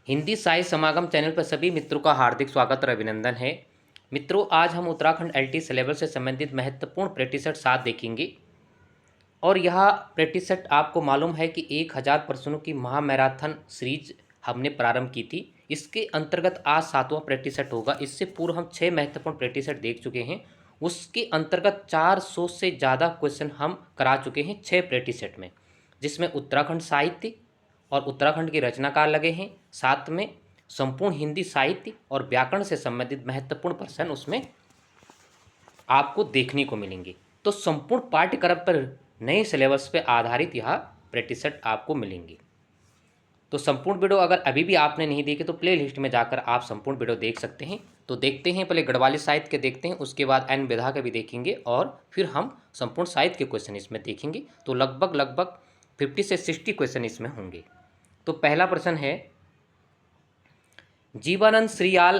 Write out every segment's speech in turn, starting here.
हिंदी साहित्य समागम चैनल पर सभी मित्रों का हार्दिक स्वागत और अभिनंदन है। मित्रों, आज हम उत्तराखंड एलटी सिलेबस से संबंधित महत्वपूर्ण प्रतिशत 7 देखेंगे और यह प्रतिशत आपको मालूम है कि 1000 प्रश्नों की महामैराथन सीरीज हमने प्रारंभ की थी। इसके अंतर्गत आज 7वां प्रतिशत होगा। इससे पूर्व हम 6 महत्वपूर्ण प्रतिशत देख चुके हैं। उसके अंतर्गत 400 से ज़्यादा क्वेश्चन हम करा चुके हैं 6 प्रतिशत में, जिसमें उत्तराखंड साहित्य और उत्तराखंड के रचनाकार लगे हैं। साथ में संपूर्ण हिंदी साहित्य और व्याकरण से संबंधित महत्वपूर्ण प्रश्न उसमें आपको देखने को मिलेंगे। तो संपूर्ण पाठ्यक्रम पर नए सिलेबस पर आधारित यह प्रतिशत आपको मिलेंगे। तो संपूर्ण वीडियो अगर अभी भी आपने नहीं देखे तो प्ले लिस्ट में जाकर आप संपूर्ण वीडियो देख सकते हैं। तो देखते हैं, पहले गढ़वाली साहित्य के देखते हैं, उसके बाद एन विधा के भी देखेंगे और फिर हम संपूर्ण साहित्य के क्वेश्चन इसमें देखेंगे। तो लगभग 50 से 60 क्वेश्चन इसमें होंगे। तो पहला प्रश्न है, जीवानंद श्रीयाल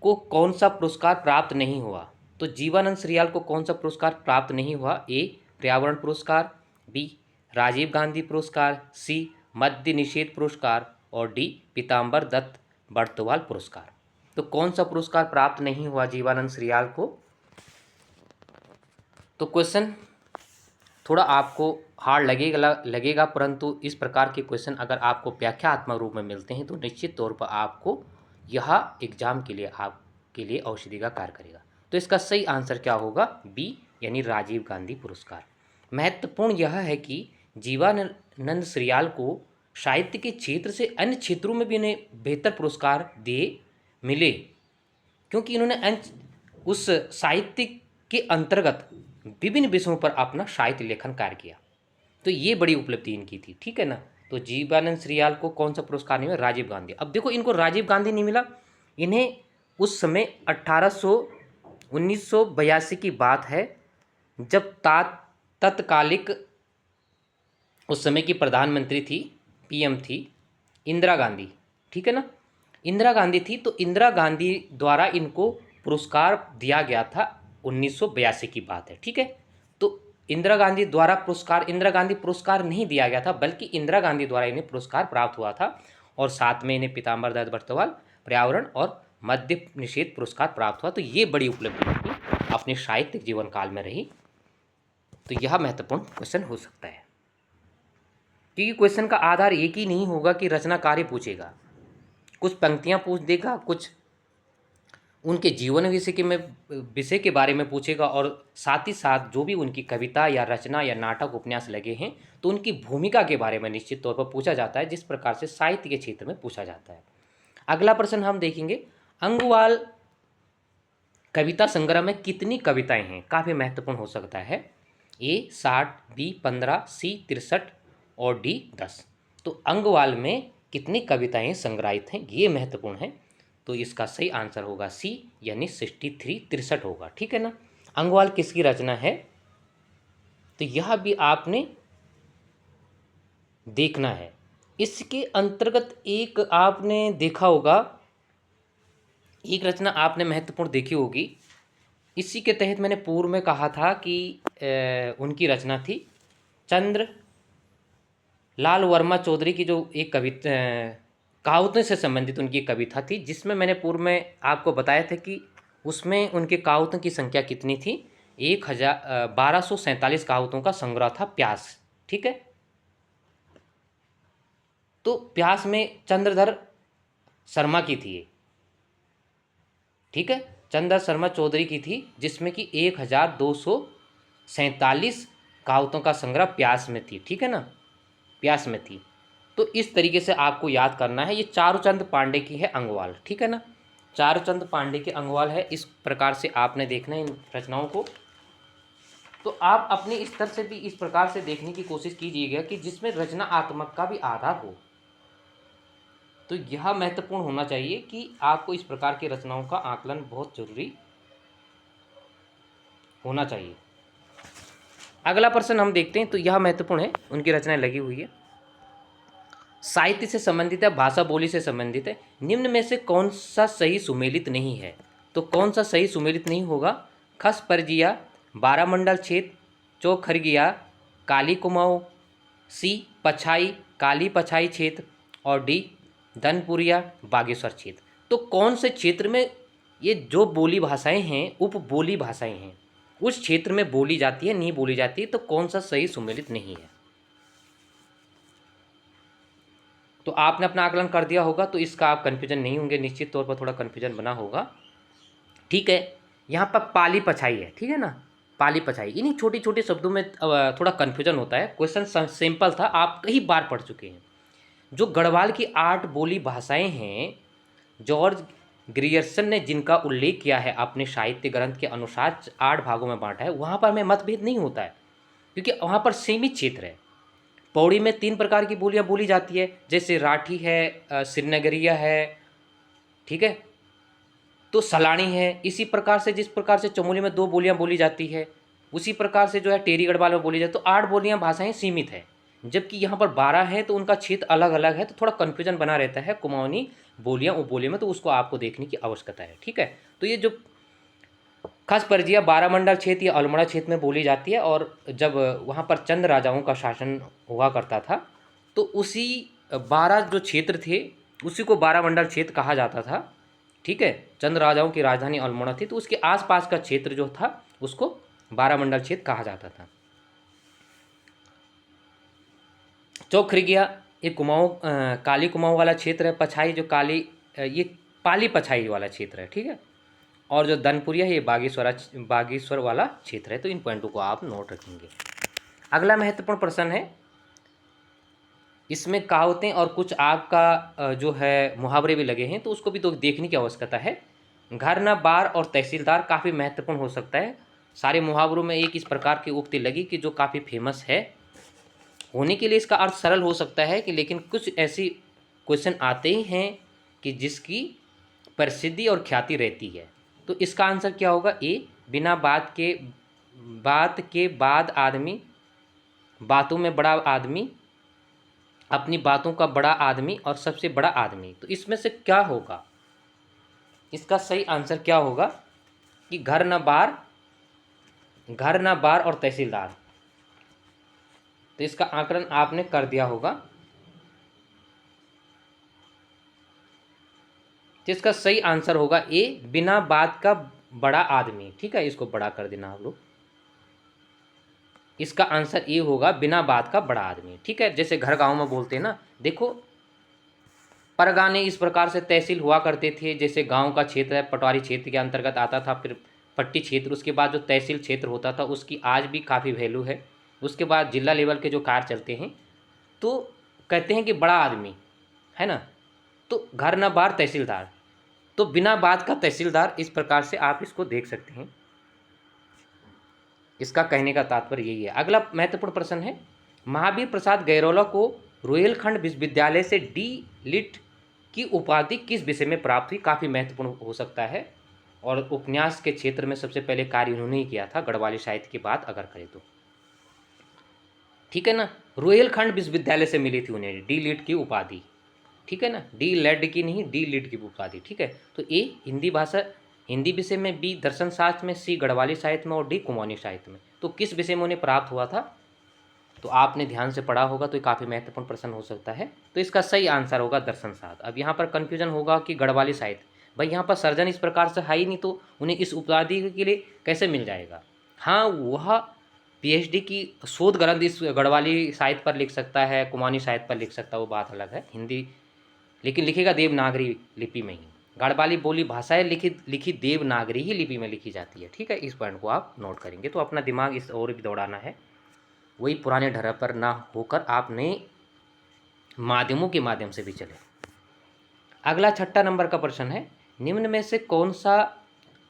को कौन सा पुरस्कार प्राप्त नहीं हुआ? तो जीवानंद श्रीयाल को कौन सा पुरस्कार प्राप्त नहीं हुआ? ए पर्यावरण पुरस्कार, बी राजीव गांधी पुरस्कार, सी मद्य निषेध पुरस्कार और डी पीताम्बर दत्त बर्तवाल पुरस्कार। तो कौन सा पुरस्कार प्राप्त नहीं हुआ जीवानंद श्रीयाल को? तो क्वेश्चन थोड़ा आपको हार्ड लगेगा, परंतु इस प्रकार के क्वेश्चन अगर आपको व्याख्यात्मक रूप में मिलते हैं तो निश्चित तौर पर आपको यह एग्जाम के लिए आपके लिए औषधि का कार्य करेगा। तो इसका सही आंसर क्या होगा? बी यानी राजीव गांधी पुरस्कार। महत्वपूर्ण यह है कि जीवानंद श्रीयाल को साहित्य के क्षेत्र से अन्य क्षेत्रों में भी इन्हें बेहतर पुरस्कार दिए मिले, क्योंकि इन्होंने उस साहित्य के अंतर्गत विभिन्न विषयों पर अपना साहित्य लेखन कार्य किया। तो ये बड़ी उपलब्धि इनकी थी, ठीक है ना। तो जीवानंद श्रीयाल को कौन सा पुरस्कार नहीं मिला? राजीव गांधी। अब देखो, इनको राजीव गांधी नहीं मिला, इन्हें उस समय 1982 की बात है, जब तत्कालिक उस समय की प्रधानमंत्री थी, पीएम थी इंदिरा गांधी, ठीक है ना। इंदिरा गांधी थी, तो इंदिरा गांधी द्वारा इनको पुरस्कार दिया गया था। 1982 की बात है, ठीक है। तो इंदिरा गांधी द्वारा पुरस्कार, इंदिरा गांधी पुरस्कार नहीं दिया गया था, बल्कि इंदिरा गांधी द्वारा इन्हें पुरस्कार प्राप्त हुआ था और साथ में इन्हें पीताम्बर दत्त बर्तवाल पर्यावरण और मद्य निषेध पुरस्कार प्राप्त हुआ। तो ये बड़ी उपलब्धि इनकी अपने साहित्यिक जीवन काल में रही। तो यह महत्वपूर्ण क्वेश्चन हो सकता है, क्योंकि क्वेश्चन का आधार एक ही नहीं होगा कि रचना कार्य पूछेगा, कुछ पंक्तियां पूछ देगा, कुछ उनके जीवन विषय के बारे में पूछेगा और साथ ही साथ जो भी उनकी कविता या रचना या नाटक उपन्यास लगे हैं तो उनकी भूमिका के बारे में निश्चित तौर पर पूछा जाता है, जिस प्रकार से साहित्य के क्षेत्र में पूछा जाता है। अगला प्रश्न हम देखेंगे, अंगवाल कविता संग्रह में कितनी कविताएं हैं? काफ़ी महत्वपूर्ण हो सकता है। ए 60, बी 15, सी 63 और डी 10। तो अंगवाल में कितनी कविताएं संग्रहित हैं, ये महत्वपूर्ण है। तो इसका सही आंसर होगा सी यानी 63 होगा, ठीक है ना। अंगवाल किसकी रचना है? तो यह भी आपने देखना है। इसके अंतर्गत एक आपने देखा होगा, एक रचना आपने महत्वपूर्ण देखी होगी। इसी के तहत मैंने पूर्व में कहा था कि उनकी रचना थी चंद्र लाल वर्मा चौधरी की, जो एक कविता कहावतों से संबंधित उनकी कविता थी, जिसमें मैंने पूर्व में आपको बताया था कि उसमें उनके कहावतों की संख्या कितनी थी? 1247 कहावतों का संग्रह था प्यास, ठीक है। तो प्यास में चंद्रधर शर्मा की थी ये, ठीक है, चंद्र शर्मा चौधरी की थी, जिसमें कि 1247 कहावतों का संग्रह प्यास में थी, ठीक है ना, प्यास में थी। तो इस तरीके से आपको याद करना है। ये चारुचंद पांडे की है अंगवाल, ठीक है ना, चारुचंद पांडे की अंगवाल है। इस प्रकार से आपने देखना है इन रचनाओं को। तो आप अपने स्तर से भी इस प्रकार से देखने की कोशिश कीजिएगा कि जिसमें रचनात्मक का भी आधार हो। तो यह महत्वपूर्ण होना चाहिए कि आपको इस प्रकार की रचनाओं का आकलन बहुत जरूरी होना चाहिए। अगला प्रश्न हम देखते हैं, तो यह महत्वपूर्ण है, उनकी रचनाएं लगी हुई है, साहित्य से संबंधित है, भाषा बोली से संबंधित है। निम्न में से कौन सा सही सुमेलित नहीं है? तो कौन सा सही सुमेलित नहीं होगा? खस परजिया, बारामंडल छेद, चौखरगिया, काली कुमाऊँ, सी पछाई, काली पछाई छेद और डी धनपुरिया, बागेश्वर क्षेत्र। तो कौन से क्षेत्र में ये जो बोली भाषाएं हैं, उपबोली भाषाएं हैं, उस क्षेत्र में बोली जाती है, नहीं बोली जाती, तो कौन सा सही सुमेलित नहीं है। तो आपने अपना आकलन कर दिया होगा, तो इसका आप कन्फ्यूजन नहीं होंगे, निश्चित तौर पर थोड़ा कन्फ्यूजन बना होगा। ठीक है, यहाँ पर पाली पछाई है, ठीक है ना, पाली पछाई, इन्हीं छोटी छोटी शब्दों में थोड़ा कन्फ्यूजन होता है। क्वेश्चन सिंपल था, आप कई बार पढ़ चुके हैं। जो गढ़वाल की 8 बोली भाषाएं हैं, जॉर्ज ग्रियर्सन ने जिनका उल्लेख किया है अपने साहित्य ग्रंथ के अनुसार 8 भागों में बांटा है, वहाँ पर हमें मतभेद नहीं होता है, क्योंकि वहाँ पर सीमित क्षेत्र है। पौड़ी में 3 प्रकार की बोलियाँ बोली जाती है, जैसे राठी है, श्रीनगरिया है, ठीक है, तो सलानी है। इसी प्रकार से जिस प्रकार से चमोली में 2 बोलियाँ बोली जाती है, उसी प्रकार से जो है टेरी गढ़वाल में बोली जाती है। तो 8 बोलियाँ भाषाएं सीमित है, जबकि यहाँ पर 12 है, तो उनका क्षेत्र अलग अलग है, तो थोड़ा कन्फ्यूजन बना रहता है कुमाऊनी बोलियाँ उपबोलियों में, तो उसको आपको देखने की आवश्यकता है। ठीक है, तो ये जो खास परजिया बारामंडल क्षेत्र या अल्मोड़ा क्षेत्र में बोली जाती है, और जब वहाँ पर चंद राजाओं का शासन हुआ करता था, तो उसी 12 जो क्षेत्र थे उसी को बारामंडल क्षेत्र कहा जाता था। ठीक है, चंद राजाओं की राजधानी अल्मोड़ा थी, तो उसके आसपास का क्षेत्र जो था उसको बारामंडल क्षेत्र कहा जाता था। चौखरिगिया ये कुमाऊँ काली कुमाऊँ वाला क्षेत्र है। पछाई जो काली ये पाली पछाई वाला क्षेत्र है। ठीक है, और जो धनपुरिया है ये बागेश्वर वाला क्षेत्र है। तो इन पॉइंटों को आप नोट रखेंगे। अगला महत्वपूर्ण प्रश्न है, इसमें कहावतें और कुछ आपका जो है मुहावरे भी लगे हैं, तो उसको भी तो देखने की आवश्यकता है। घर न बार और तहसीलदार काफ़ी महत्वपूर्ण हो सकता है। सारे मुहावरों में एक इस प्रकार की उक्ति लगी कि जो काफ़ी फेमस है, होने के लिए इसका अर्थ सरल हो सकता है कि, लेकिन कुछ ऐसी क्वेश्चन आते ही हैं कि जिसकी प्रसिद्धि और ख्याति रहती है। तो इसका आंसर क्या होगा? ए, बिना बात के बाद आदमी, बातों में बड़ा आदमी, अपनी बातों का बड़ा आदमी और सबसे बड़ा आदमी। तो इसमें से क्या होगा? इसका सही आंसर क्या होगा कि घर न बार और तहसीलदार। तो इसका आकलन आपने कर दिया होगा। तो इसका सही आंसर होगा ए, बिना बात का बड़ा आदमी। ठीक है, इसको बड़ा कर देना आप लोग। इसका आंसर ए होगा, बिना बात का बड़ा आदमी। ठीक है, जैसे घर गांव में बोलते हैं ना, देखो परगाने इस प्रकार से तहसील हुआ करते थे। जैसे गांव का क्षेत्र है, पटवारी क्षेत्र के अंतर्गत आता था, फिर पट्टी क्षेत्र, उसके बाद जो तहसील क्षेत्र होता था उसकी आज भी काफ़ी वैल्यू है। उसके बाद जिला लेवल के जो कार्य चलते हैं, तो कहते हैं कि बड़ा आदमी है ना, तो घर न बार तहसीलदार, तो बिना बात का तहसीलदार। इस प्रकार से आप इसको देख सकते हैं। इसका कहने का तात्पर्य यही है। अगला महत्वपूर्ण प्रश्न है, महावीर प्रसाद गैरोला को रोहिलखंड विश्वविद्यालय से डी.लिट की उपाधि किस विषय में प्राप्त हुई? काफ़ी महत्वपूर्ण हो सकता है, और उपन्यास के क्षेत्र में सबसे पहले कार्य उन्होंने ही किया था, गढ़वाली साहित्य की बात अगर करें तो। ठीक है ना, रोहिलखंड विश्वविद्यालय से मिली थी उन्हें डी.लिट की उपाधि। ठीक है ना, डी.लेड की नहीं, डी.लिट की उपाधि। ठीक है, तो ए हिंदी विषय में, बी दर्शन शास्त्र में, सी गढ़वाली साहित्य में, और डी कुमाऊनी साहित्य में। तो किस विषय में उन्हें प्राप्त हुआ था? तो आपने ध्यान से पढ़ा होगा, तो ये काफ़ी महत्वपूर्ण प्रश्न हो सकता है। तो इसका सही आंसर होगा दर्शन शास्त्र। अब यहाँ पर कन्फ्यूजन होगा कि गढ़वाली साहित्य, भाई यहाँ पर सर्जन इस प्रकार से है ही नहीं, तो उन्हें इस उपाधि के लिए कैसे मिल जाएगा? हाँ, वह पीएचडी की शोध ग्रंथ इस गढ़वाली साहित्य पर लिख सकता है, कुमाऊनी साहित्य पर लिख सकता है, वो बात अलग है। हिंदी लेकिन लिखेगा देवनागरी लिपि में ही। गढ़वाली बोली भाषाएं लिखी देवनागरी ही लिपि में लिखी जाती है। ठीक है, इस पॉइंट को आप नोट करेंगे। तो अपना दिमाग इस ओर भी दौड़ाना है, वही पुराने ढर्रे पर ना होकर आप नए माध्यमों के माध्यम से भी चले। अगला 6 नंबर का प्रश्न है, निम्न में से कौन सा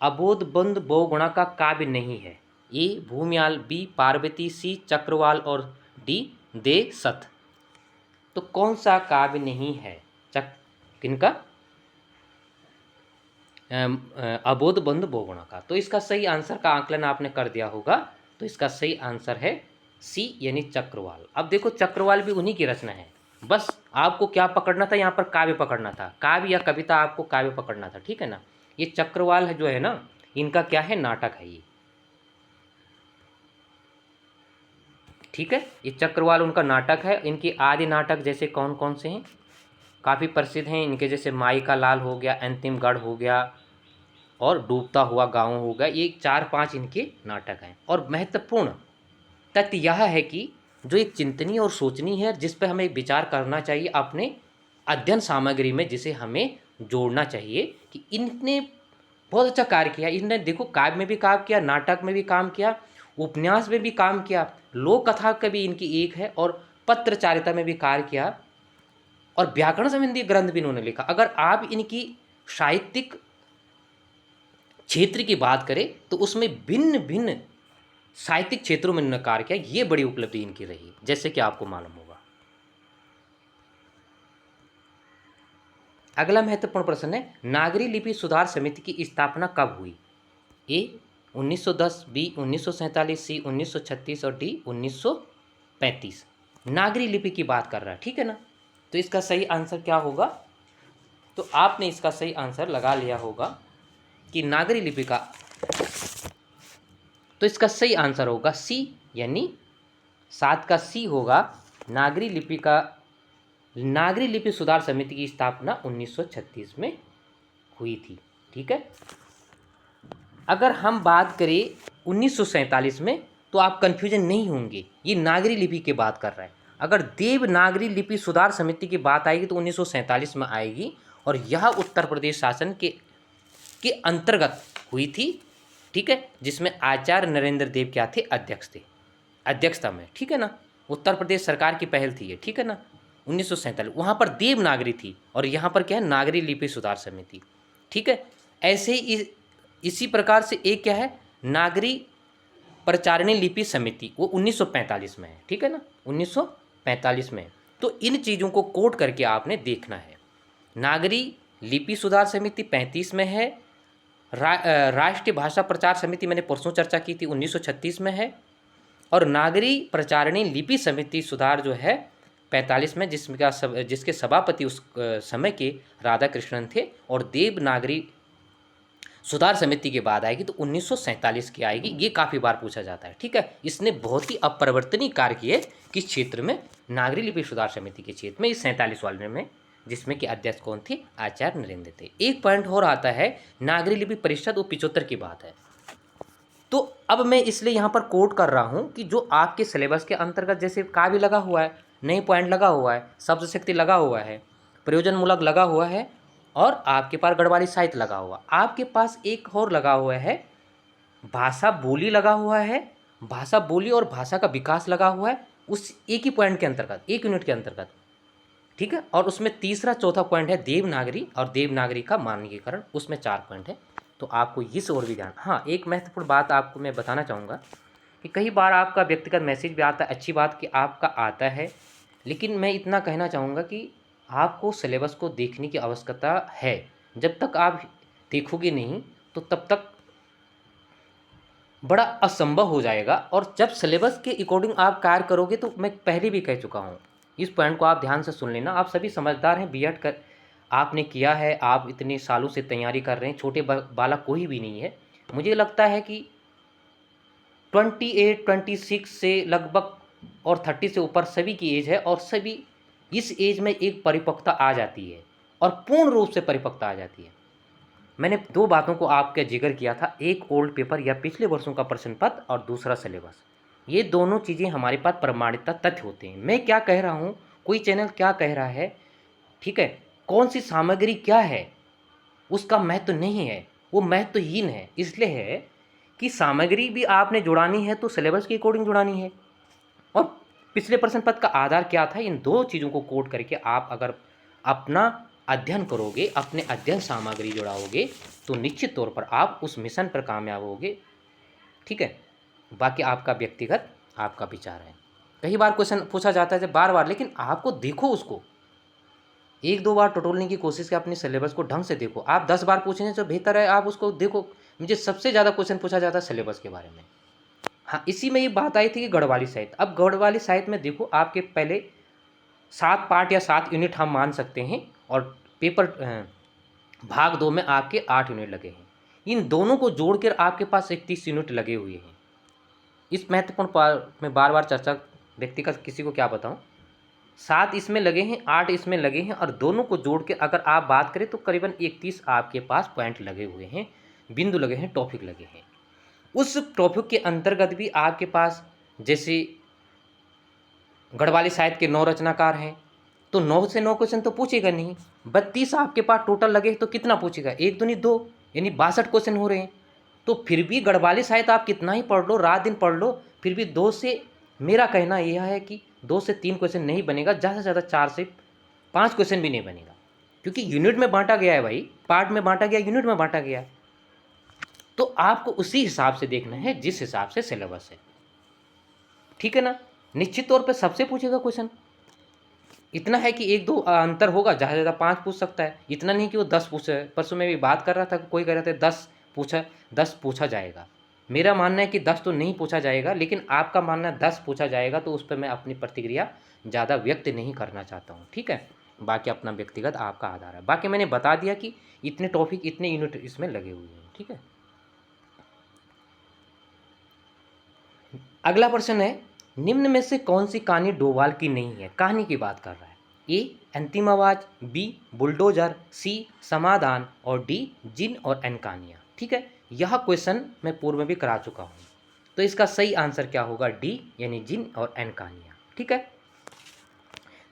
अबोधबंद बहुगुणा का काव्य नहीं है? ए भूमियाल, बी पार्वती, सी चक्रवाल, और डी देसत। तो कौन सा काव्य नहीं है किनका? अबोधबंद बहुगुणा का। तो इसका सही आंसर का आकलन आपने कर दिया होगा। तो इसका सही आंसर है सी, यानी चक्रवाल। अब देखो, चक्रवाल भी उन्हीं की रचना है, बस आपको क्या पकड़ना था? यहाँ पर काव्य पकड़ना था, काव्य या कविता, आपको काव्य पकड़ना था। ठीक है ना, ये चक्रवाल है जो है ना, इनका क्या है? नाटक है ये। ठीक है, ये चक्रवाल उनका नाटक है। इनके आदि नाटक जैसे कौन कौन से हैं? काफ़ी प्रसिद्ध हैं इनके, जैसे माई का लाल हो गया, अंतिम गढ़ हो गया और डूबता हुआ गाँव हो गया। ये 4-5 इनके नाटक हैं। और महत्वपूर्ण तथ्य यह है कि जो एक चिंतनीय और सोचनीय है, जिस पे हमें विचार करना चाहिए अपने अध्ययन सामग्री में, जिसे हमें जोड़ना चाहिए कि इनने बहुत अच्छा कार्य किया। इनने देखो काव्य में भी काम किया, नाटक में भी काम किया, उपन्यास में भी काम किया, लोक कथा का भी इनकी एक है, और पत्रचारिता में भी कार्य किया, और व्याकरण संबंधी ग्रंथ भी इन्होंने लिखा। अगर आप इनकी साहित्यिक क्षेत्र की बात करें तो उसमें भिन्न भिन्न साहित्यिक क्षेत्रों में इन्होंने कार्य किया। ये बड़ी उपलब्धि इनकी रही, जैसे कि आपको मालूम होगा। अगला महत्वपूर्ण प्रश्न है, नागरी लिपि सुधार समिति की स्थापना कब हुई? ए 1910, बी 1947, सी 1936 और डी 1935। नागरी लिपि की बात कर रहा है, ठीक है ना। तो इसका सही आंसर क्या होगा? तो आपने इसका सही आंसर लगा लिया होगा कि नागरी लिपि का, तो इसका सही आंसर होगा सी, यानी 7 का सी होगा। नागरी लिपि सुधार समिति की स्थापना 1936 में हुई थी, ठीक है। अगर हम बात करें 1947 में, तो आप कन्फ्यूजन नहीं होंगे, ये नागरी लिपि की बात कर रहा है। अगर देवनागरी लिपि सुधार समिति की बात आएगी तो 1947 में आएगी, और यह उत्तर प्रदेश शासन के अंतर्गत हुई थी, ठीक है, जिसमें आचार्य नरेंद्र देव क्या थे? अध्यक्ष थे, अध्यक्षता में, ठीक है ना। उत्तर प्रदेश सरकार की पहल थी ये, ठीक है ना। 1947 वहाँ पर देवनागरी थी, और यहाँ पर क्या है? नागरी लिपि सुधार समिति, ठीक है। ऐसे ही इसी प्रकार से एक क्या है? नागरी प्रचारणी लिपि समिति, वो 1945 में है, ठीक है ना, 1945 में। तो इन चीज़ों को कोट करके आपने देखना है। नागरी लिपि सुधार समिति 35 में है, राष्ट्रीय भाषा प्रचार समिति मैंने परसों चर्चा की थी, 1936 में है, और नागरी प्रचारणी लिपि समिति सुधार जो है 45 में, जिसके सभापति उस समय के राधा कृष्णन थे, और देवनागरी सुधार समिति के बाद आएगी तो 1947 की आएगी। ये काफ़ी बार पूछा जाता है, ठीक है। इसने बहुत ही अपरिवर्तनीय कार्य किए किस क्षेत्र में? नागरी लिपि सुधार समिति के क्षेत्र में, इस 47 वाले में, जिसमें कि अध्यक्ष कौन थे? आचार्य नरेंद्र थे। एक पॉइंट और आता है, नागरी लिपि परिषद, वो 75 की बात है। तो अब मैं इसलिए यहाँ पर कोट कर रहा हूँ कि जो आपके सिलेबस के अंतर्गत, जैसे काव्य लगा हुआ है, नई पॉइंट लगा हुआ है, शब्द शक्ति लगा हुआ है, प्रयोजन मूलक लगा हुआ है, और आपके पास गढ़वाली साहित्य लगा हुआ, आपके पास एक और लगा हुआ है, भाषा बोली लगा हुआ है, भाषा बोली और भाषा का विकास लगा हुआ है, उस एक ही पॉइंट के अंतर्गत, एक यूनिट के अंतर्गत, ठीक है। और उसमें तीसरा चौथा पॉइंट है देवनागरी, और देवनागरी का मानकीकरण, उसमें 4 पॉइंट है। तो आपको इस और भी ध्यान, हाँ, एक महत्वपूर्ण बात आपको मैं बताना चाहूँगा कि कई बार आपका व्यक्तिगत मैसेज भी आता है, अच्छी बात कि आपका आता है, लेकिन मैं इतना कहना चाहूँगा कि आपको सिलेबस को देखने की आवश्यकता है। जब तक आप देखोगे नहीं तो तब तक बड़ा असंभव हो जाएगा, और जब सिलेबस के अकॉर्डिंग आप कार्य करोगे, तो मैं पहले भी कह चुका हूँ, इस पॉइंट को आप ध्यान से सुन लेना। आप सभी समझदार हैं, बीएड कर आपने किया है, आप इतने सालों से तैयारी कर रहे हैं, छोटे बालक कोई भी नहीं है। मुझे लगता है कि 28, 26 से लगभग और 30 से ऊपर सभी की एज है, और सभी इस एज में एक परिपक्वता आ जाती है, और पूर्ण रूप से परिपक्वता आ जाती है। मैंने 2 बातों को आपके जिक्र किया था, एक ओल्ड पेपर या पिछले वर्षों का प्रश्न पत्र, और दूसरा सिलेबस। ये दोनों चीज़ें हमारे पास प्रमाणित तथ्य होते हैं। मैं क्या कह रहा हूँ, कोई चैनल क्या कह रहा है, ठीक है, कौन सी सामग्री क्या है, उसका महत्व नहीं है, वो महत्वहीन है। इसलिए है कि सामग्री भी आपने जुड़ानी है तो सिलेबस के अकॉर्डिंग जुड़ानी है, और पिछले प्रश्न पत्र का आधार क्या था, इन 2 चीज़ों को कोट करके आप अगर अपना अध्ययन करोगे, अपने अध्ययन सामग्री जुड़ाओगे, तो निश्चित तौर पर आप उस मिशन पर कामयाब होगे, ठीक है। बाकी आपका व्यक्तिगत आपका विचार है। कई बार क्वेश्चन पूछा जाता है बार बार, लेकिन आपको देखो, उसको 1-2 बार टटोलने की कोशिश करें, अपने सिलेबस को ढंग से देखो। आप 10 बार पूछेंगे तो बेहतर है आप उसको देखो। मुझे सबसे ज़्यादा क्वेश्चन पूछा जाता है सिलेबस के बारे में। हाँ, इसी में ये बात आई थी कि गढ़वाली साहित्य। अब गढ़वाली साहित्य में देखो, आपके पहले 7 पार्ट या 7 यूनिट हम मान सकते हैं, और पेपर भाग 2 में आपके 8 यूनिट लगे हैं। इन दोनों को जोड़कर आपके पास 31 यूनिट लगे हुए हैं। इस महत्वपूर्ण में बार बार चर्चा, व्यक्तिगत किसी को क्या बताऊं, 7 इसमें लगे हैं, 8 इसमें लगे हैं, और दोनों को जोड़ के अगर आप बात करें तो करीबन 31 आपके पास पॉइंट लगे हुए हैं, बिंदु लगे हैं, टॉपिक लगे हैं। उस टॉपिक के अंतर्गत भी आपके पास जैसे गढ़वाली साहित्य के 9 रचनाकार हैं, तो 9 से 9 क्वेश्चन तो पूछेगा नहीं। 32 आपके पास टोटल लगे तो कितना पूछेगा, 1 दूनी 2, यानी 62 क्वेश्चन हो रहे हैं। तो फिर भी गढ़वाली साहित्य आप कितना ही पढ़ लो, रात दिन पढ़ लो, फिर भी 2 से, मेरा कहना यह है कि 2 से 3 क्वेश्चन नहीं बनेगा, ज़्यादा से ज़्यादा 4 से 5 क्वेश्चन भी नहीं बनेगा, क्योंकि यूनिट में बांटा गया है भाई, पार्ट में बांटा गया, यूनिट में बांटा गया। तो आपको उसी हिसाब से देखना है जिस हिसाब से सिलेबस है, ठीक है ना। निश्चित तौर पे सबसे पूछेगा क्वेश्चन, इतना है कि 1-2 अंतर होगा, ज़्यादा से ज़्यादा 5 पूछ सकता है, इतना नहीं कि वो 10 पूछे। परसों मैं भी बात कर रहा था, कोई कह रहा था 10 पूछा जाएगा। मेरा मानना है कि 10 तो नहीं पूछा जाएगा, लेकिन आपका मानना 10 पूछा जाएगा, तो उस पर मैं अपनी प्रतिक्रिया ज़्यादा व्यक्त नहीं करना चाहता हूँ, ठीक है। बाकी अपना व्यक्तिगत आपका आधार है। बाकी मैंने बता दिया कि इतने टॉपिक, इतने यूनिट इसमें लगे हुए हैं, ठीक है। अगला प्रश्न है, निम्न में से कौन सी कहानी डोभाल की नहीं है। कहानी की बात कर रहा है। ए अंतिम आवाज, बी बुलडोजर, सी समाधान, और डी जिन और एन कहानियाँ, ठीक है। यह क्वेश्चन मैं पूर्व में भी करा चुका हूँ, तो इसका सही आंसर क्या होगा, डी यानी जिन और एन कहानियाँ, ठीक है।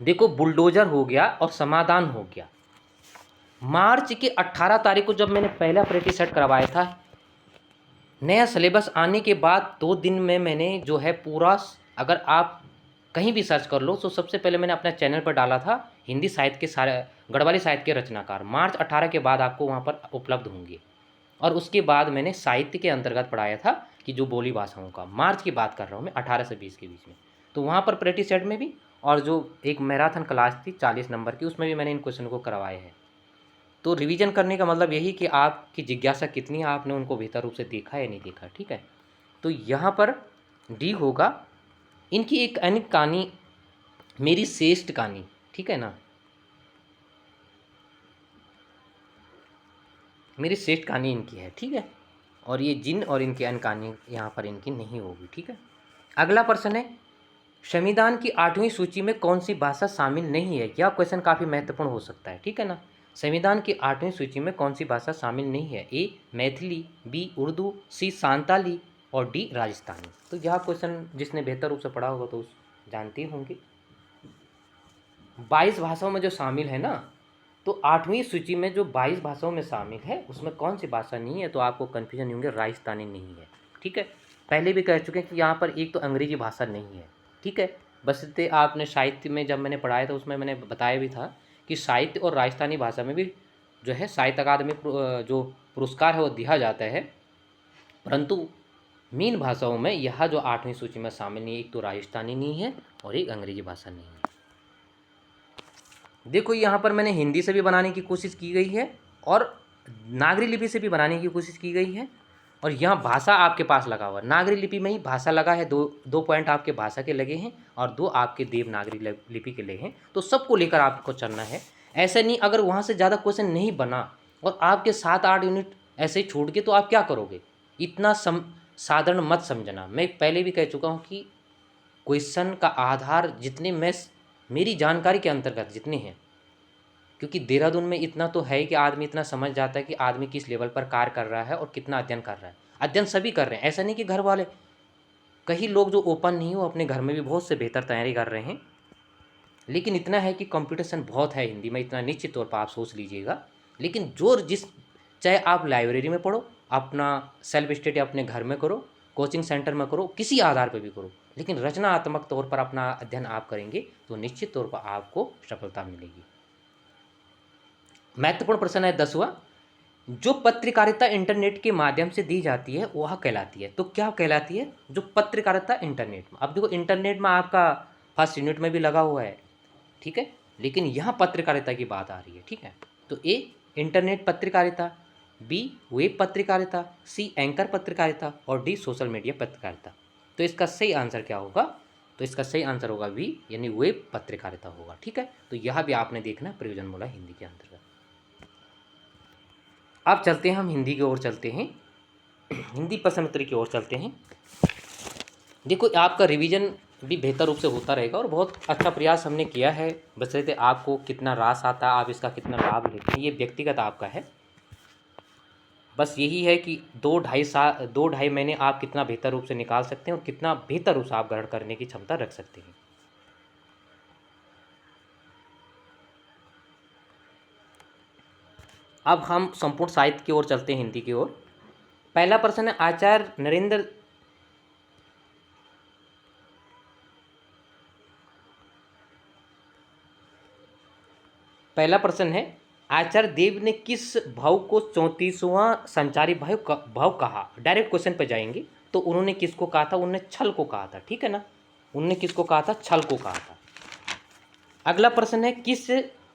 देखो, बुलडोजर हो गया और समाधान हो गया। मार्च की 18 तारीख को जब मैंने पहला प्रैक्टिस सेट करवाया था, नया सिलेबस आने के बाद 2 दिन में मैंने जो है पूरा, अगर आप कहीं भी सर्च कर लो, तो सबसे पहले मैंने अपने चैनल पर डाला था हिंदी साहित्य के सारे, गढ़वाली साहित्य के रचनाकार। मार्च 18 के बाद आपको वहाँ पर उपलब्ध होंगे। और उसके बाद मैंने साहित्य के अंतर्गत पढ़ाया था कि जो बोली भाषाओं का, मार्च की बात कर रहा हूँ मैं, 18 से 20 के बीच में। तो वहाँ पर प्रैक्टिस सेट में भी, और जो एक मैराथन क्लास थी 40 नंबर की, उसमें भी मैंने इन क्वेश्चन को करवाए हैं। तो रिवीजन करने का मतलब यही कि आपकी जिज्ञासा कितनी है, आपने उनको बेहतर रूप से देखा या नहीं देखा, ठीक है। तो यहाँ पर डी होगा। इनकी एक अनेक कहानी, मेरी श्रेष्ठ कहानी, ठीक है ना, मेरी श्रेष्ठ कहानी इनकी है, ठीक है। और ये जिन और इनकी अन्य कहानी यहाँ पर इनकी नहीं होगी, ठीक है। अगला प्रश्न है, संविधान की 8वीं सूची में कौन सी भाषा शामिल नहीं है। यह क्वेश्चन काफ़ी महत्वपूर्ण हो सकता है, ठीक है ना। संविधान की 8वीं सूची में कौन सी भाषा शामिल नहीं है। ए मैथिली, बी उर्दू, सी सांताली, और डी राजस्थानी। तो यह क्वेश्चन जिसने बेहतर रूप से पढ़ा होगा तो जानते होंगे। 22 भाषाओं में जो शामिल है ना, तो 8वीं सूची में जो 22 भाषाओं में शामिल है, उसमें कौन सी भाषा नहीं है, तो आपको कन्फ्यूजन नहीं होंगे, राजस्थानी नहीं है, ठीक है। पहले भी कह चुके हैं कि यहाँ पर एक तो अंग्रेजी भाषा नहीं है, ठीक है। बस इतने आपने साहित्य में जब मैंने पढ़ाया था, उसमें मैंने बताया भी था कि साहित्य और राजस्थानी भाषा में भी जो है साहित्य अकादमी जो पुरस्कार है वो दिया जाता है, परंतु मेन भाषाओं में यह जो 8वीं सूची में शामिल नहीं है, एक तो राजस्थानी नहीं है और एक अंग्रेजी भाषा नहीं है। देखो, यहाँ पर मैंने हिंदी से भी बनाने की कोशिश की गई है और नागरी लिपि से भी बनाने की कोशिश की गई है, और यहाँ भाषा आपके पास लगा हुआ है, नागरी लिपि में ही भाषा लगा है, दो पॉइंट आपके भाषा के लगे हैं और 2 आपके देवनागरी लिपि के लगे हैं। तो सबको लेकर आपको चलना है। ऐसा नहीं, अगर वहाँ से ज़्यादा क्वेश्चन नहीं बना और आपके 7-8 यूनिट ऐसे ही छूट गए तो आप क्या करोगे। इतना साधारण मत समझना। मैं पहले भी कह चुका हूँ कि क्वेश्चन का आधार जितने मेरी जानकारी के अंतर्गत जितने हैं, क्योंकि देहरादून में इतना तो है कि आदमी इतना समझ जाता है कि आदमी किस लेवल पर कार्य कर रहा है और कितना अध्ययन कर रहा है। अध्ययन सभी कर रहे हैं, ऐसा नहीं कि घर वाले, कई लोग जो ओपन नहीं हो अपने घर में भी बहुत से बेहतर तैयारी कर रहे हैं, लेकिन इतना है कि कंपटीशन बहुत है हिंदी में, इतना निश्चित तौर पर आप सोच लीजिएगा। लेकिन चाहे आप लाइब्रेरी में पढ़ो, अपना सेल्फ स्टडी अपने घर में करो, कोचिंग सेंटर में करो, किसी आधार पर भी करो, लेकिन रचनात्मक तौर पर अपना अध्ययन आप करेंगे तो निश्चित तौर पर आपको सफलता मिलेगी। महत्वपूर्ण प्रश्न है 10वां, जो पत्रकारिता इंटरनेट के माध्यम से दी जाती है वह कहलाती है। तो क्या कहलाती है, जो पत्रकारिता इंटरनेट में। अब देखो, इंटरनेट में आपका फर्स्ट यूनिट में भी लगा हुआ है, ठीक है, लेकिन यहाँ पत्रकारिता की बात आ रही है, ठीक है। तो ए इंटरनेट पत्रकारिता, बी वेब पत्रकारिता, सी एंकर पत्रकारिता, और डी सोशल मीडिया पत्रकारिता। तो इसका सही आंसर क्या होगा, तो इसका सही आंसर होगा बी यानी वेब पत्रकारिता होगा, ठीक है। तो यह भी आपने देखना प्रयोजन मूलक हिंदी के अंतर्गत। अब चलते हैं हम हिंदी की ओर चलते हैं, हिंदी प्रश्न उत्तर की ओर चलते हैं। देखो, आपका रिवीजन भी बेहतर रूप से होता रहेगा और बहुत अच्छा प्रयास हमने किया है। बस रहते आपको कितना रास आता है, आप इसका कितना लाभ लेते हैं, ये व्यक्तिगत आपका है। बस यही है कि 2-2.5 महीने आप कितना बेहतर रूप से निकाल सकते हैं और कितना बेहतर रूप से आप ग्रहण करने की क्षमता रख सकते हैं। अब हम संपूर्ण साहित्य की ओर चलते हैं, हिंदी की ओर। पहला प्रश्न है आचार्य नरेंद्र पहला प्रश्न है आचार्य देव ने किस भाव को 34वां संचारी भाव कहा। डायरेक्ट क्वेश्चन पे जाएंगे तो उन्होंने किसको कहा था, उन्होंने छल को कहा था, ठीक है ना। उन्होंने किसको कहा था, छल को कहा था। अगला प्रश्न है किस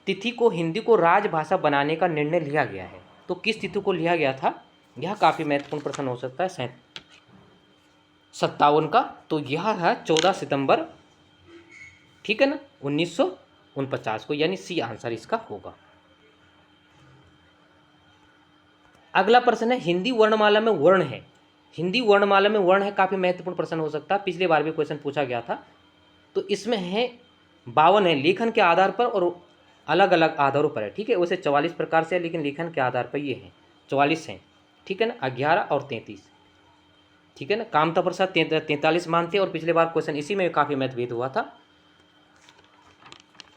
तिथि को हिंदी को राजभाषा बनाने का निर्णय लिया गया है। तो किस तिथि को लिया गया था, यह काफ़ी महत्वपूर्ण प्रश्न हो सकता है। 57 का, तो यह है 14 सितंबर, ठीक है ना, 1949 को, यानी सी आंसर इसका होगा। अगला प्रश्न है हिंदी वर्णमाला में वर्ण है। हिंदी वर्णमाला में वर्ण है, काफ़ी महत्वपूर्ण प्रश्न हो सकता है, पिछली बार भी क्वेश्चन पूछा गया था। तो इसमें है 52 है, लेखन के आधार पर और अलग अलग आधारों पर है, ठीक है। वैसे 44 प्रकार से है, लेकिन लेखन के आधार पर ये है 44 हैं, ठीक है ना। 11 और 33, ठीक है ना। कामता प्रसाद 43 मानते और पिछले बार क्वेश्चन इसी में काफ़ी मतभेद हुआ था।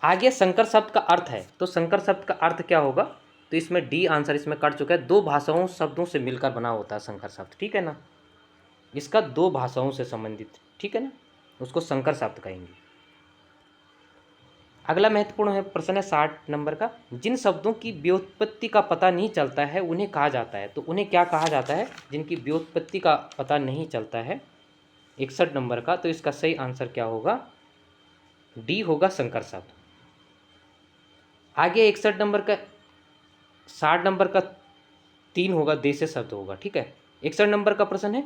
आगे संकर शब्द का अर्थ है, तो संकर शब्द का अर्थ क्या होगा, तो इसमें डी आंसर इसमें कट चुका है। 2 भाषाओं शब्दों से मिलकर बना होता है संकर शब्द, ठीक है ना। इसका 2 भाषाओं से संबंधित, ठीक है ना, उसको संकर शब्द कहेंगे। अगला महत्वपूर्ण है प्रश्न है 60 नंबर का, जिन शब्दों की व्युत्पत्ति का पता नहीं चलता है उन्हें कहा जाता है। तो उन्हें क्या कहा जाता है, जिनकी व्युत्पत्ति का पता नहीं चलता है। 61 नंबर का, तो इसका सही आंसर क्या होगा, डी होगा संकर शब्द। आगे 61 नंबर का, 60 नंबर का 3 होगा, देश शब्द होगा, ठीक है। 61 नंबर का प्रश्न है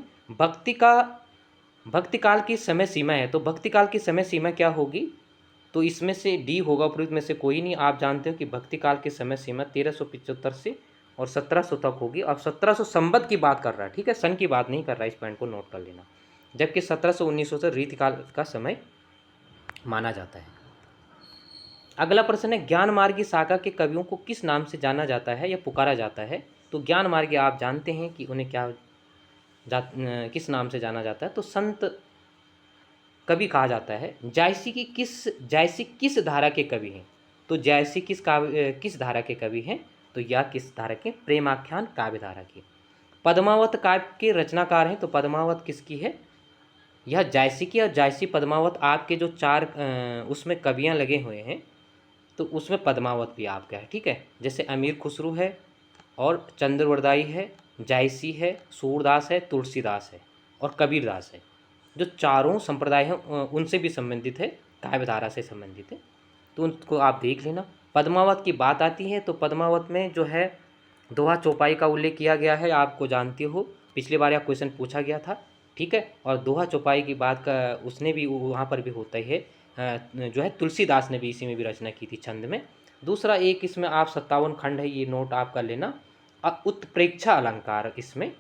भक्ति काल की समय सीमा है। तो भक्ति काल की समय सीमा क्या होगी, तो इसमें से डी होगा, उपयुक्त में से कोई नहीं। आप जानते हो कि भक्ति काल की समय सीमा 1375 से और 1700 तक होगी। अब 1700 संवत की बात कर रहा है, ठीक है, सन की बात नहीं कर रहा है, इस पॉइंट को नोट कर लेना। जबकि 1700-1900 से रीतिकाल का समय माना जाता है। अगला प्रश्न है ज्ञान मार्गी शाखा के कवियों को किस नाम से जाना जाता है या पुकारा जाता है। तो ज्ञान मार्गी आप जानते हैं कि उन्हें किस नाम से जाना जाता है, तो संत कवि कहा जाता है। जायसी किस धारा के कवि हैं। तो जायसी किस धारा के कवि हैं, तो यह किस धारा के, प्रेमाख्यान काव्य धारा के। पद्मावत काव्य के रचनाकार हैं, तो पद्मावत किसकी है, यह जायसी की। और जायसी पद्मावत आपके जो 4 उसमें कवियाँ लगे हुए हैं, तो उसमें पद्मावत भी आपका है, ठीक है। जैसे अमीर खुसरू है और चंद्रवरदाई है, जायसी है, सूरदास है, तुलसीदास है और कबीरदास है। जो चारों संप्रदाय हैं उनसे भी संबंधित है, काव्यधारा से संबंधित है, तो उनको आप देख लेना। पद्मावत की बात आती है तो पद्मावत में जो है दोहा चौपाई का उल्लेख किया गया है, आपको जानते हो, पिछली बार यह क्वेश्चन पूछा गया था, ठीक है। और दोहा चौपाई की बात का उसने भी वहाँ पर भी होता ही है, जो है तुलसीदास ने भी इसी में भी रचना की थी छंद में। दूसरा एक इसमें आप 57 खंड है, ये नोट आप कर लेना। उत्प्रेक्षा अलंकार, इसमें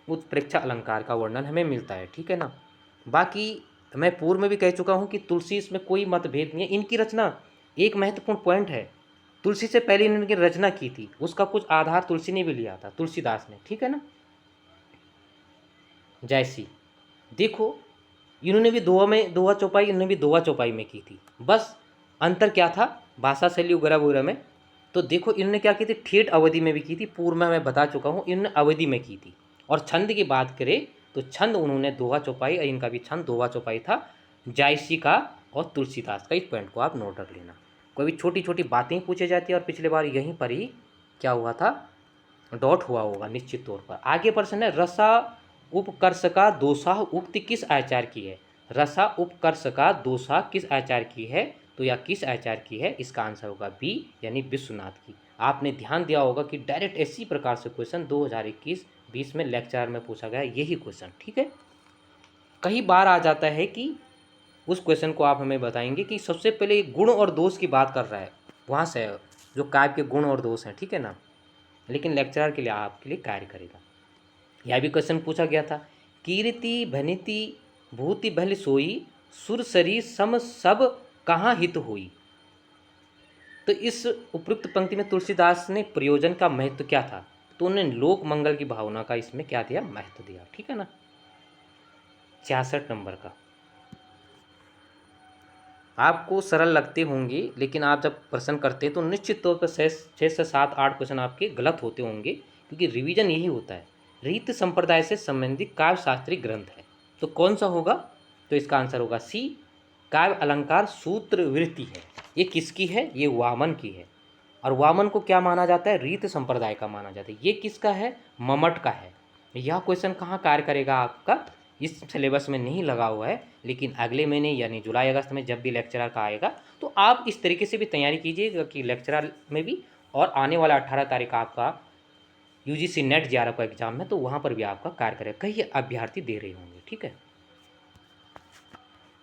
उत्प्रेक्षा अलंकार का वर्णन हमें मिलता है, ठीक है ना। बाकी मैं पूर्व में भी कह चुका हूँ कि तुलसी इसमें कोई मतभेद नहीं है। इनकी रचना, एक महत्वपूर्ण पॉइंट है, तुलसी से पहले इन्होंने रचना की थी, उसका कुछ आधार तुलसी ने भी लिया था, तुलसीदास ने, ठीक है ना। जैसी देखो, इन्होंने भी दोहा चौपाई, इन्होंने भी दोहा चौपाई में की थी, बस अंतर क्या था, भाषा शैली वगैरह वगैरह में। तो देखो इन्होंने क्या की थी, ठेठ अवधि में भी की थी, पूर्व में मैं बता चुका हूँ, इन्होंने अवधि में की थी। और छंद की बात करें तो छंद उन्होंने दोहा चौपाई, और इनका भी छंद दोहा चौपाई था, जायसी का और तुलसीदास का। इस पॉइंट को आप नोट रख लेना। कोई भी छोटी छोटी बातें पूछी जाती है, और पिछले बार यहीं पर ही क्या हुआ था, डॉट हुआ होगा निश्चित तौर पर। आगे प्रश्न है रसा उपकर्ष का दोषा उक्ति किस आचार्य की है। रसा उपकर्ष का दोषा किस आचार्य की है, तो यह किस आचार्य की है, इसका आंसर होगा बी, यानी विश्वनाथ की। आपने ध्यान दिया होगा कि डायरेक्ट इसी प्रकार से क्वेश्चन 2021-20 में लेक्चर में पूछा गया यही क्वेश्चन, ठीक है। कई बार आ जाता है कि उस क्वेश्चन को आप हमें बताएंगे कि सबसे पहले गुण और दोष की बात कर रहा है, वहाँ से जो काव्य के गुण और दोष हैं, ठीक है ना, लेकिन लेक्चरर के लिए आपके लिए कार्य करेगा। यह भी क्वेश्चन पूछा गया था, कीर्ति भनिति भूति भल सोई सुरसरी सम सब कहाँ हित हुई। तो इस उपयुक्त पंक्ति में तुलसीदास ने प्रयोजन का महत्व क्या था, तो उन्होंने लोक मंगल की भावना का इसमें क्या दिया, महत्व दिया। ठीक है ना। 66 नंबर का, आपको सरल लगते होंगे लेकिन आप जब प्रश्न करते हैं तो निश्चित तौर पर 6 से 7 8 क्वेश्चन आपके गलत होते होंगे, क्योंकि रिवीजन यही होता है। रीत संप्रदाय से संबंधित काव्य शास्त्रीय ग्रंथ है, तो कौन सा होगा, तो इसका आंसर होगा सी, काव्य अलंकार सूत्र वृत्ति है। ये किसकी है, ये वामन की है। और वामन को क्या माना जाता है, रीत संप्रदाय का माना जाता है। ये किसका है, ममट का है। यह क्वेश्चन कहाँ कार्य करेगा आपका, इस सिलेबस में नहीं लगा हुआ है, लेकिन अगले महीने यानी जुलाई अगस्त में जब भी लेक्चरर का आएगा तो आप इस तरीके से भी तैयारी कीजिएगा कि लेक्चरर में भी, और आने वाला 18 तारीख आपका यूजीसी नेट JRF का एग्जाम है, तो वहाँ पर भी आपका कार्य करेगा, कई अभ्यर्थी दे रहे होंगे। ठीक है,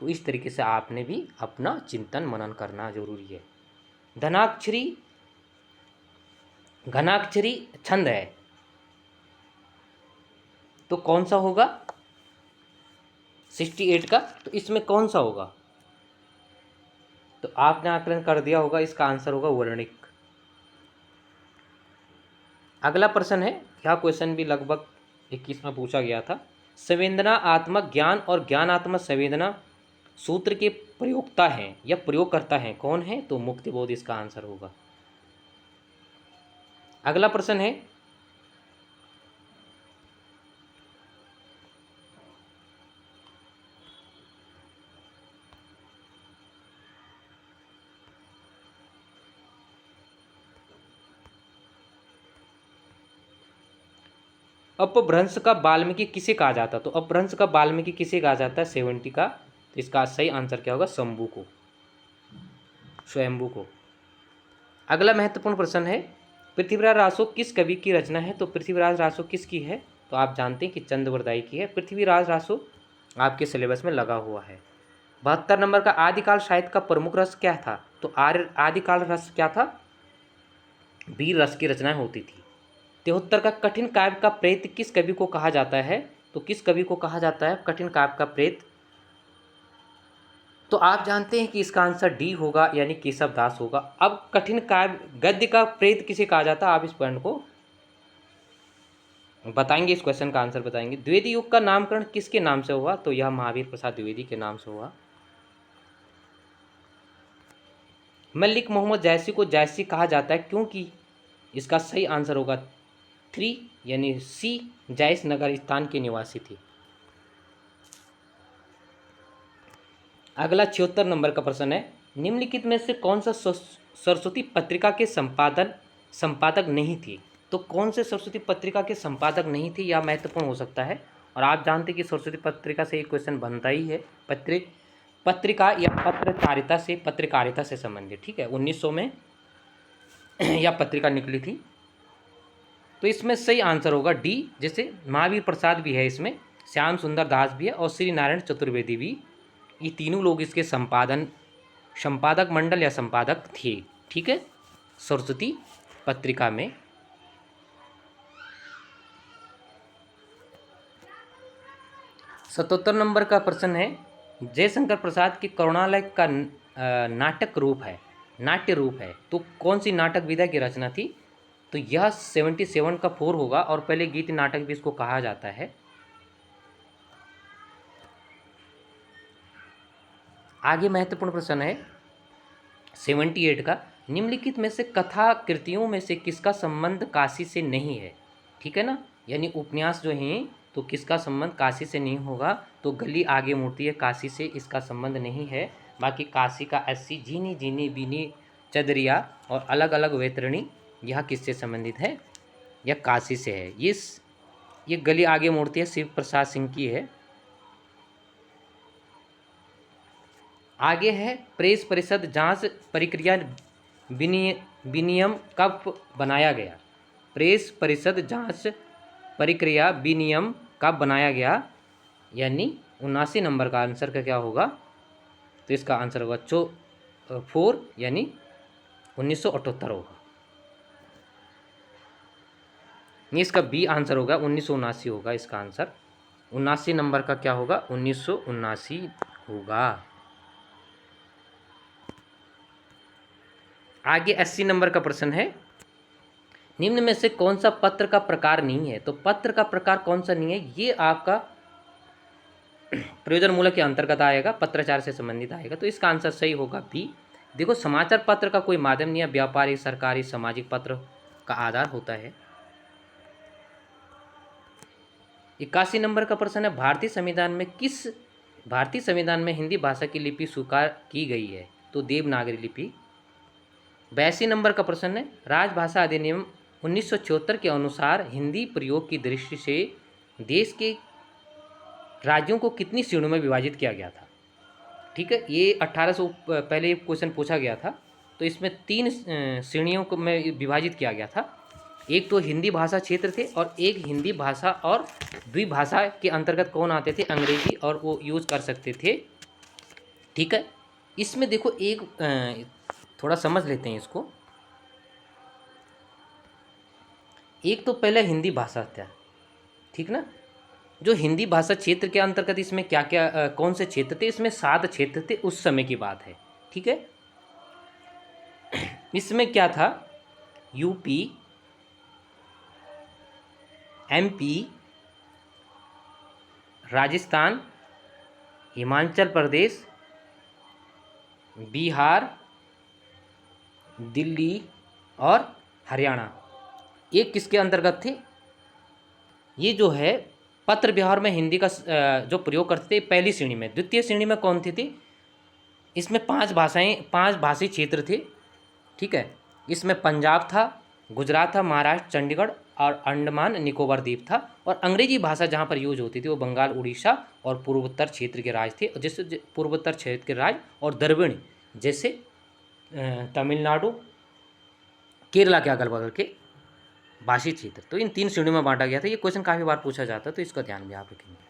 तो इस तरीके से आपने भी अपना चिंतन मनन करना जरूरी है। धनाक्षरी घनाक्षरी छंद है, तो कौन सा होगा 68 का, तो इसमें कौन सा होगा, तो आपने आकलन कर दिया होगा, इसका आंसर होगा वर्णिक। अगला प्रश्न है, यह क्वेश्चन भी लगभग 21 में पूछा गया था। संवेदना आत्मक ज्ञान और ज्ञानात्मक संवेदना सूत्र के प्रयोक्ता हैं या प्रयोगकर्ता हैं, कौन है, तो मुक्तिबोध इसका आंसर होगा। अगला प्रश्न है, अपभ्रंश का वाल्मीकि किसे कहा जाता है, तो अपभ्रंश का वाल्मीकि किसे कहा जाता है 70 का, तो इसका सही आंसर क्या होगा, शंभू को, स्वयंभू को। अगला महत्वपूर्ण प्रश्न है, पृथ्वीराज रासो किस कवि की रचना है, तो पृथ्वीराज रासो किसकी है, तो आप जानते हैं कि चंद्रवरदाई की है। पृथ्वीराज रासो आपके सिलेबस में लगा हुआ है। 72 नंबर का, आदिकाल साहित्य का प्रमुख रस क्या था, तो आदिकाल रस क्या था, वीर रस की रचनाएं होती थी। 73 का, कठिन काव्य का प्रेत किस कवि को कहा जाता है, तो किस कवि को कहा जाता है कठिन काव्य का प्रेत, तो आप जानते हैं कि इसका आंसर डी होगा, यानी केशव दास होगा। अब कठिन काव्य गद्य का प्रेत किसे कहा जाता है, आप इस पॉइंट को बताएंगे, इस क्वेश्चन का आंसर बताएंगे। द्विवेदी युग का नामकरण किसके नाम से हुआ, तो यह महावीर प्रसाद द्विवेदी के नाम से हुआ। मलिक मोहम्मद जायसी को जायसी कहा जाता है क्योंकि, इसका सही आंसर होगा 3, यानी सी, जायस नगर स्थान के निवासी थे। अगला 76 नंबर का प्रश्न है, निम्नलिखित में से कौन सा सरस्वती पत्रिका के संपादक नहीं थी, तो कौन से सरस्वती पत्रिका के संपादक नहीं थे, यह महत्वपूर्ण हो सकता है। और आप जानते हैं कि सरस्वती पत्रिका से एक क्वेश्चन बनता ही है, पत्रिका या पत्रकारिता से संबंधित। ठीक है, 1900 में यह पत्रिका निकली थी, तो इसमें सही आंसर होगा डी। जैसे महावीर प्रसाद भी है इसमें, श्याम सुंदर दास भी है और श्री नारायण चतुर्वेदी भी, ये तीनों लोग इसके संपादक मंडल या संपादक थे। ठीक है, सरस्वती पत्रिका में। सतहत्तर नंबर का प्रश्न है, जयशंकर प्रसाद की करुणालय का नाट्य रूप है, तो कौन सी नाटक विधा की रचना थी, तो यह 77 का 4 होगा, और पहले गीत नाटक भी इसको कहा जाता है। आगे महत्वपूर्ण प्रश्न है 78 का, निम्नलिखित में से कथा कृतियों में से किसका संबंध काशी से नहीं है। ठीक है ना, यानी उपन्यास जो हैं तो किसका संबंध काशी से नहीं होगा, तो गली आगे मूर्ति है, काशी से इसका संबंध नहीं है। बाकी काशी का 80 जीनी जीनी बीनी चदरिया और अलग अलग वैतरणी, यह किससे संबंधित है, यह काशी से है। ये गली आगे मूर्ति है, शिव प्रसाद सिंह की है। आगे है, प्रेस परिषद जांच प्रक्रिया विनियम कब बनाया गया, प्रेस परिषद जांच प्रक्रिया विनियम कब बनाया गया, यानी 79 नंबर का आंसर का क्या होगा, तो इसका आंसर होगा 4, यानी 1978 होगा। नहीं, इसका बी आंसर होगा 1979 होगा, इसका आंसर 79 नंबर का क्या होगा, 1979 होगा। आगे 80 नंबर का प्रश्न है, निम्न में से कौन सा पत्र का प्रकार नहीं है? तो पत्र का प्रकार कौन सा नहीं है, ये आपका प्रयोजन मूलक के अंतर्गत आएगा, पत्राचार से संबंधित आएगा। तो इसका आंसर सही होगा बी। देखो, समाचार पत्र का कोई माध्यम नहीं है, व्यापारिक, सरकारी, सामाजिक पत्र का आधार होता है। 81 नंबर का प्रश्न है, भारतीय संविधान में हिंदी भाषा की लिपि स्वीकार की गई है? तो देवनागरी लिपि। 82 नंबर का प्रश्न है, राजभाषा अधिनियम 1974 के अनुसार हिंदी प्रयोग की दृष्टि से देश के राज्यों को कितनी श्रेणियों में विभाजित किया गया था? ठीक है, ये 1800 पहले क्वेश्चन पूछा गया था। तो इसमें 3 श्रेणियों को में विभाजित किया गया था। एक तो हिंदी भाषा क्षेत्र थे, और एक हिंदी भाषा और द्विभाषा के अंतर्गत कौन आते थे? अंग्रेजी, और वो यूज़ कर सकते थे। ठीक है, इसमें देखो एक थोड़ा समझ लेते हैं इसको। एक तो पहले हिंदी भाषा था, ठीक ना। जो हिंदी भाषा क्षेत्र के अंतर्गत इसमें क्या क्या कौन से क्षेत्र थे? इसमें 7 क्षेत्र थे, उस समय की बात है। ठीक है, इसमें क्या था? यूपी, एमपी, राजस्थान, हिमाचल प्रदेश, बिहार, दिल्ली और हरियाणा। ये किसके अंतर्गत थे? ये जो है पत्र व्यवहार में हिंदी का जो प्रयोग करते थे पहली श्रेणी में। द्वितीय श्रेणी में कौन थी? इसमें 5 भाषी क्षेत्र थे। ठीक है, इसमें पंजाब था, गुजरात था, महाराष्ट्र, चंडीगढ़ और अंडमान निकोबार द्वीप था। और अंग्रेजी भाषा जहाँ पर यूज होती थी वो बंगाल, उड़ीसा और पूर्वोत्तर क्षेत्र के राज्य थे, जैसे पूर्वोत्तर क्षेत्र के राज्य और द्रविड़, जैसे तमिलनाडु, केरला के अगल बगल के भाषी क्षेत्र। तो इन 3 श्रेणियों में बांटा गया था। ये क्वेश्चन काफ़ी बार पूछा जाता है, तो इसका ध्यान भी आप रखेंगे।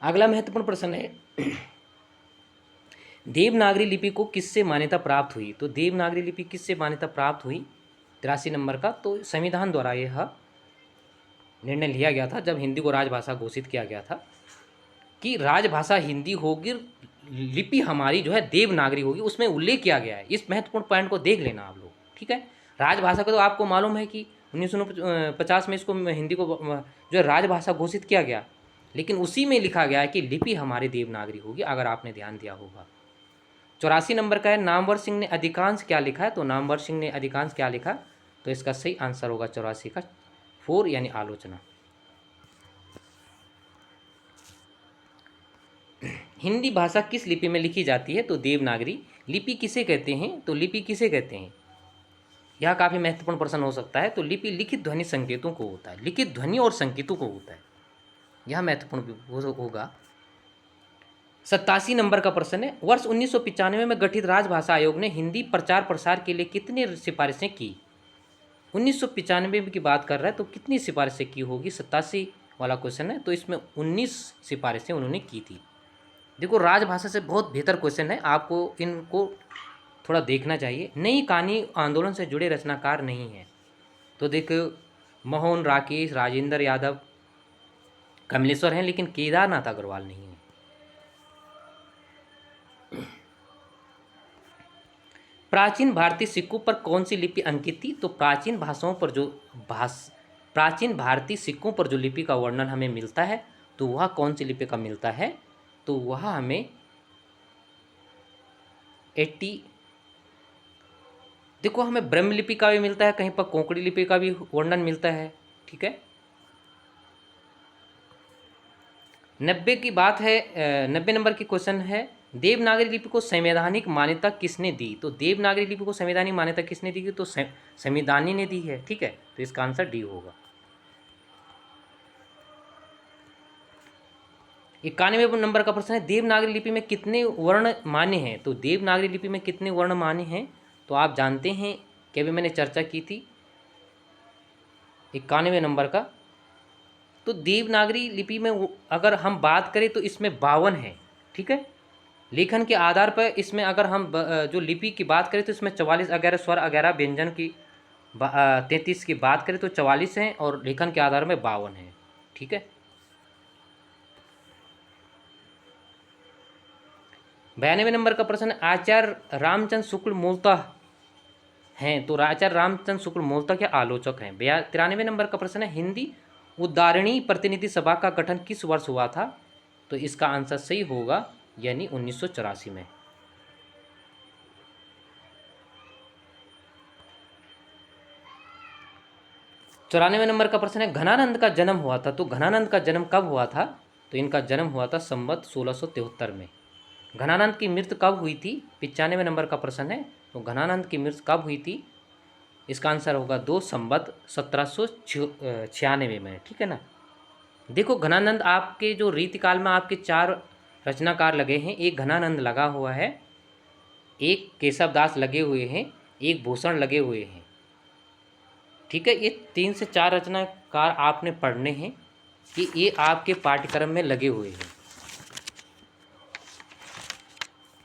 अगला महत्वपूर्ण प्रश्न है, देवनागरी लिपि को किससे मान्यता प्राप्त हुई? तो देवनागरी लिपि किससे मान्यता प्राप्त हुई? 83 नंबर का। तो संविधान द्वारा यह निर्णय लिया गया था जब हिंदी को राजभाषा घोषित किया गया था कि राजभाषा हिंदी होगी, लिपि हमारी जो है देवनागरी होगी। उसमें उल्लेख किया गया है। इस महत्वपूर्ण पॉइंट को देख लेना आप लोग। ठीक है, राजभाषा का तो आपको मालूम है कि 1950 में इसको हिंदी को जो है राजभाषा घोषित किया गया, लेकिन उसी में लिखा गया है कि लिपि हमारी देवनागरी होगी, अगर आपने ध्यान दिया होगा। 84 नंबर का है, नामवर सिंह ने अधिकांश क्या लिखा है? तो नामवर सिंह ने अधिकांश क्या लिखा? तो इसका सही आंसर होगा 84 का 4 यानी आलोचना। हिंदी भाषा किस लिपि में लिखी जाती है? तो देवनागरी। लिपि किसे कहते हैं? तो लिपि किसे कहते हैं, यह काफ़ी महत्वपूर्ण प्रश्न हो सकता है। तो लिपि लिखित ध्वनि संकेतों को होता है, लिखित ध्वनि और संकेतों को होता है, यह महत्वपूर्ण होगा। 87 नंबर का प्रश्न है, वर्ष 1995 में गठित राजभाषा आयोग ने हिंदी प्रचार प्रसार के लिए कितनी सिफारिशें की? 1995 की बात कर रहा है, तो कितनी सिफारिशें की होगी? 87 वाला क्वेश्चन है, तो इसमें 19 सिफारिशें उन्होंने की थी। देखो, राजभाषा से बहुत बेहतर क्वेश्चन है, आपको इनको थोड़ा देखना चाहिए। नई कानूनी आंदोलन से जुड़े रचनाकार नहीं हैं। तो देखो, मोहन, राकेश, राजेंद्र यादव, कमलेश्वर हैं, लेकिन केदारनाथ अग्रवाल नहीं है। प्राचीन भारतीय सिक्कों पर कौन सी लिपि अंकित थी? तो प्राचीन भारतीय सिक्कों पर जो लिपि का वर्णन हमें मिलता है, तो वह कौन सी लिपि का मिलता है? तो वह हमें 80, देखो हमें ब्रह्म लिपि का भी मिलता है, कहीं पर कोंकणी लिपि का भी वर्णन मिलता है। ठीक है, 90 की बात है, 90 नंबर की क्वेश्चन है, देवनागरी लिपि को संवैधानिक मान्यता किसने दी? तो देवनागरी लिपि को संवैधानिक मान्यता किसने दी? तो संविधानी ने दी है। ठीक है, तो इसका आंसर डी होगा। 91 नंबर का प्रश्न है, देवनागरी लिपि में कितने वर्ण मान्य हैं? तो देवनागरी लिपि में कितने वर्ण मान्य हैं? तो आप जानते हैं कि अभी मैंने चर्चा की थी 91 नंबर का। तो देवनागरी लिपि में अगर हम बात करें तो इसमें 52 है। ठीक है, लेखन के आधार पर इसमें अगर हम जो लिपि की बात करें तो इसमें 44 वगैरह स्वर वगैरह व्यंजन की 33 की बात करें तो 44 हैं और लेखन के आधार में 52 हैं। ठीक है। 92 नंबर का प्रश्न है, आचार्य रामचंद्र शुक्ल मूलतः हैं, तो आचार्य रामचंद्र शुक्ल मूलतः के आलोचक हैं। 93 नंबर का प्रश्न है, हिंदी उद्धारणी प्रतिनिधि सभा का गठन किस वर्ष हुआ था, तो इसका आंसर सही होगा यानी 1984 में। चौरानवे नंबर का प्रश्न है, घनानंद का जन्म हुआ था, तो घनानंद का जन्म कब हुआ था, तो इनका जन्म हुआ था संवत 1673 में। घनानंद की मृत्यु कब हुई थी, 95 नंबर का प्रश्न है, तो घनानंद की मृत्यु कब हुई थी, इसका आंसर होगा 2 संवत 1796 में। ठीक है ना। देखो घनानंद आपके जो रीतिकाल में आपके 4 रचनाकार लगे हैं, एक घनानंद लगा हुआ है, एक केशवदास लगे हुए हैं, एक भूषण लगे हुए हैं। ठीक है, ये 3 से 4 रचनाकार आपने पढ़ने हैं कि ये आपके पाठ्यक्रम में लगे हुए हैं,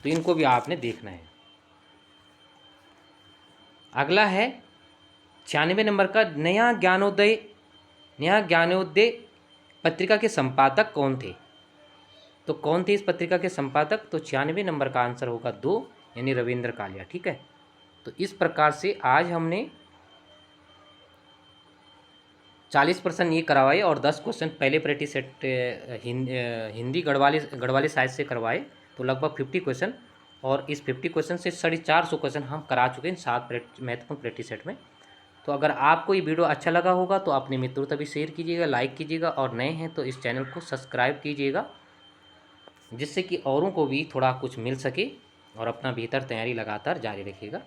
तो इनको भी आपने देखना है। अगला है 96 नंबर का, नया ज्ञानोदय पत्रिका के संपादक कौन थे, तो कौन थे इस पत्रिका के संपादक, तो 96 नंबर का आंसर होगा 2 यानी रविंद्र कालिया। ठीक है। तो इस प्रकार से आज हमने 40 प्रश्न ये करवाए और 10 क्वेश्चन पहले प्रैक्टिस सेट हिंदी गढ़वाली साहित्य से करवाए, तो लगभग 50 क्वेश्चन, और इस 50 क्वेश्चन से 450 क्वेश्चन हम करा चुके हैं 7 महत्वपूर्ण प्रैक्टिस सेट में। तो अगर आपको ये वीडियो अच्छा लगा होगा तो अपने मित्रों तक भी शेयर कीजिएगा, लाइक कीजिएगा, और नए हैं तो इस चैनल को सब्सक्राइब कीजिएगा, जिससे कि औरों को भी थोड़ा कुछ मिल सके और अपना बेहतर तैयारी लगातार जारी रखिएगा।